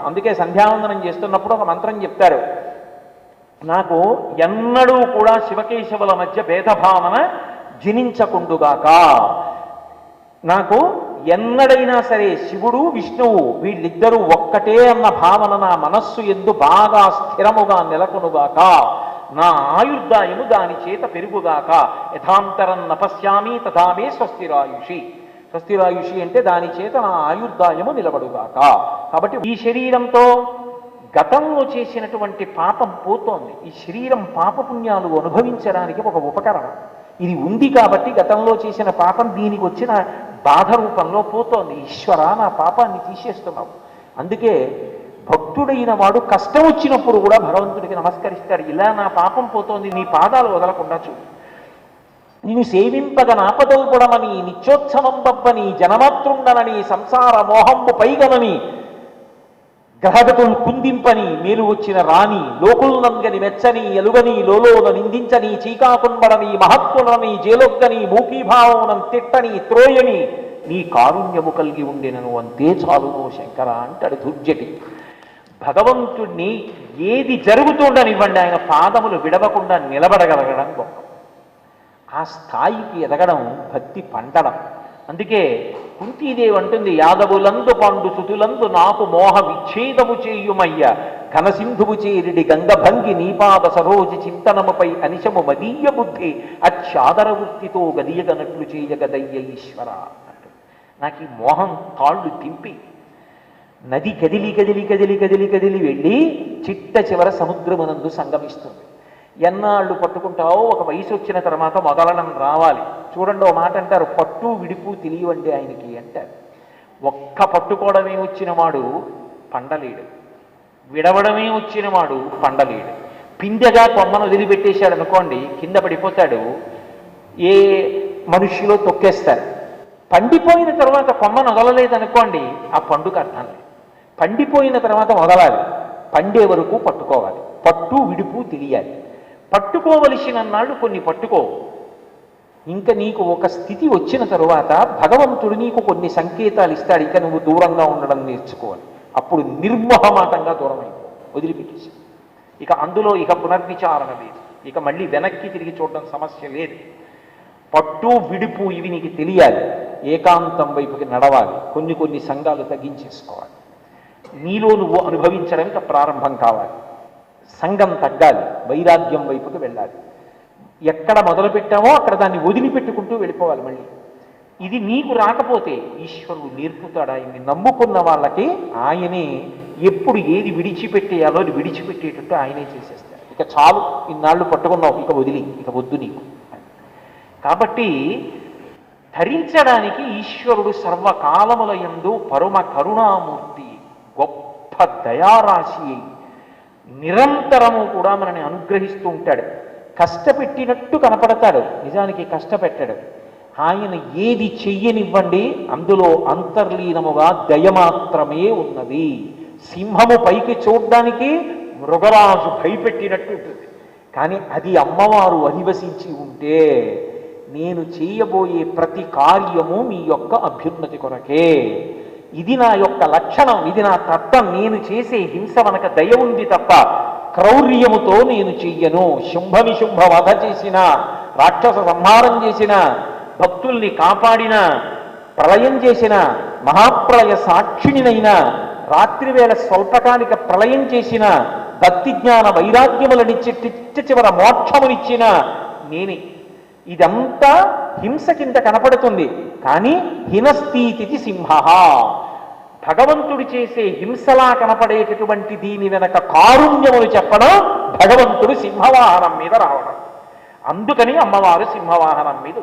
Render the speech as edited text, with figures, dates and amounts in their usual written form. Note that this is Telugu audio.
అందుకే సంధ్యావందనం చేస్తున్నప్పుడు ఒక మంత్రం చెప్తారు, నాకు ఎన్నడూ కూడా శివకేశవుల మధ్య భేదభావన జనించకుండుగాక, నాకు ఎన్నడైనా సరే శివుడు విష్ణువు వీళ్ళిద్దరూ ఒక్కటే అన్న భావన నా మనస్సు ఎందు బాగా స్థిరముగా నెలకొనుగాక, నా ఆయుర్దాయము దాని చేత పెరుగుగాక, యథాంతరం నపశ్యామి తథామే స్వస్తిరాయుషి. స్వస్తిరాయుషి అంటే దాని చేత నా ఆయుర్దాయము నిలబడుగాక. కాబట్టి ఈ శరీరంతో గతంలో చేసినటువంటి పాపం పోతోంది. ఈ శరీరం పాపపుణ్యాలు అనుభవించడానికి ఒక ఉపకరణం. ఇది ఉంది కాబట్టి గతంలో చేసిన పాపం దీనికి వచ్చిన బాధ రూపంలో పోతోంది. ఈశ్వర, నా పాపాన్ని తీసేస్తున్నావు. అందుకే భక్తుడైన వాడు కష్టం వచ్చినప్పుడు కూడా భగవంతుడికి నమస్కరిస్తాడు, ఇలా నా పాపం పోతోంది, నీ పాదాలు వదలకుండా చూడు, నేను సేవింపగ నాపదల్పడమని, నిత్యోత్సవం బబ్బని, జనమాతృండనని, సంసార మోహంబు పైగనని, గ్రహగతులు కుందింపని, మేలు వచ్చిన రాణి, లోకుల్నంగని మెచ్చని, ఎలుగని, లోలోన నిందించని, చీకాకుంబడని, మహత్తులని, జేలొగ్గని, మూకీభావనం తిట్టని, త్రోయని, నీ కారుణ్యము కలిగి ఉండినను అంతే చాలునో శంకర అంటాడు దుర్జటి. భగవంతుణ్ణి ఏది జరుగుతుండనివ్వండి, ఆయన పాదములు విడవకుండా నిలబడగలగడం గొప్ప. ఆ స్థాయికి ఎదగడం భక్తి పండడం. అందుకే కుంతీదేవి అంటుంది, యాదవులందు పండు సుతులందు నాకు మోహ విచ్ఛేదము చేయుమయ్య, ఘనసింధువు చేరిడి గంగభంగి నీపాద సరోజి చింతనముపై అనిశము మదీయ బుద్ధి అచ్చాదర వృత్తితో గదియగనట్లు చేయగదయ్య ఈశ్వర అంటు. నాకు ఈ మోహం తాళ్ళు తింపి నది కదిలి కదిలి కదిలి కదిలి కదిలి వెళ్ళి చిట్ట చివర సముద్రమునందు సంగమిస్తుంది. ఎన్నాళ్ళు పట్టుకుంటావో ఒక వయసు వచ్చిన తర్వాత మొదలనం రావాలి. చూడండి, ఓ మాట అంటారు, పట్టు విడుపు తెలియవండి ఆయనకి అంటారు. ఒక్క పట్టుకోవడమే వచ్చిన వాడు పండలేడు, విడవడమే వచ్చిన వాడు పండలేడు. పిందెగా కొమ్మను వదిలిపెట్టేశాడు అనుకోండి, కింద పడిపోతాడు, ఏ మనుష్యులో తొక్కేస్తారు. పండిపోయిన తర్వాత కొమ్మను వదలలేదనుకోండి, ఆ పండుగ అర్థం లేదు. పండిపోయిన తర్వాత వదలాలి, పండే వరకు పట్టుకోవాలి, పట్టు విడుపు తెలియాలి. పట్టుకోవలసిన నాళ్ళు కొన్ని పట్టుకో, ఇంకా నీకు ఒక స్థితి వచ్చిన తరువాత భగవంతుడు నీకు కొన్ని సంకేతాలు ఇస్తాడు, ఇక నువ్వు దూరంగా ఉండడం నేర్చుకోవాలి. అప్పుడు నిర్మోహమాటంగా దూరం అయిపో, వదిలిపెట్టేసి. ఇక అందులో ఇక పునర్విచారణ లేదు, ఇక మళ్ళీ వెనక్కి తిరిగి చూడడం సమస్య లేదు. పట్టు విడుపు ఇవి నీకు తెలియాలి, ఏకాంతం వైపుకి నడవాలి, కొన్ని కొన్ని సంఘాలు తగ్గించేసుకోవాలి, నీలో నువ్వు అనుభవించడం ఇక ప్రారంభం కావాలి, సంఘం తగ్గాలి, వైరాగ్యం వైపుకి వెళ్ళాలి. ఎక్కడ మొదలుపెట్టామో అక్కడ దాన్ని వదిలిపెట్టుకుంటూ వెళ్ళిపోవాలి. మళ్ళీ ఇది నీకు రాకపోతే ఈశ్వరుడు నేర్పుతాడు. ఆయన్ని నమ్ముకున్న వాళ్ళకి ఆయనే ఎప్పుడు ఏది విడిచిపెట్టేయాలో అది విడిచిపెట్టేటట్టు ఆయనే చేసేస్తాడు. ఇక చాలు, ఇన్నాళ్ళు పట్టుకున్నావు, ఇక వదిలి, ఇక వద్దు నీకు. కాబట్టి ధరించడానికి ఈశ్వరుడు సర్వకాలముల యందు పరమ కరుణామూర్తి, గొప్ప దయారాశి, నిరంతరము కూడా మనని అనుగ్రహిస్తూ ఉంటాడు. కష్టపెట్టినట్టు కనపడతాడు, నిజానికి కష్టపెట్టాడు. ఆయన ఏది చెయ్యనివ్వండి అందులో అంతర్లీనముగా దయ మాత్రమే ఉన్నది. సింహము పైకి చూడ్డానికి మృగరాజు భయపెట్టినట్టు ఉంటుంది, కానీ అది అమ్మవారు అధివసించి ఉంటే నేను చేయబోయే ప్రతి కార్యము మీ యొక్క అభ్యున్నతి కొరకే, ఇది నా యొక్క లక్షణం, ఇది నా తత్వం, నేను చేసే హింస మనక దయ ఉంది తప్ప క్రౌర్యముతో నేను చెయ్యను. శుంభ వధ చేసిన, రాక్షస సంహారం చేసిన, భక్తుల్ని కాపాడిన, ప్రళయం చేసిన, మహాప్రళయ సాక్షిణినైన, రాత్రివేళ స్వల్పకాలిక ప్రళయం చేసిన, భక్తి జ్ఞాన వైరాగ్యములనిచ్చి చివర మోక్షమునిచ్చిన నేనే. ఇదంతా హింస కింద కనపడుతుంది, కానీ హినస్థితి సింహ, భగవంతుడు చేసే హింసలా కనపడేటటువంటి దీని వెనక కారుణ్యములు చెప్పడం భగవంతుడు సింహవాహనం మీద రావడం. అందుకని అమ్మవారు సింహవాహనం మీద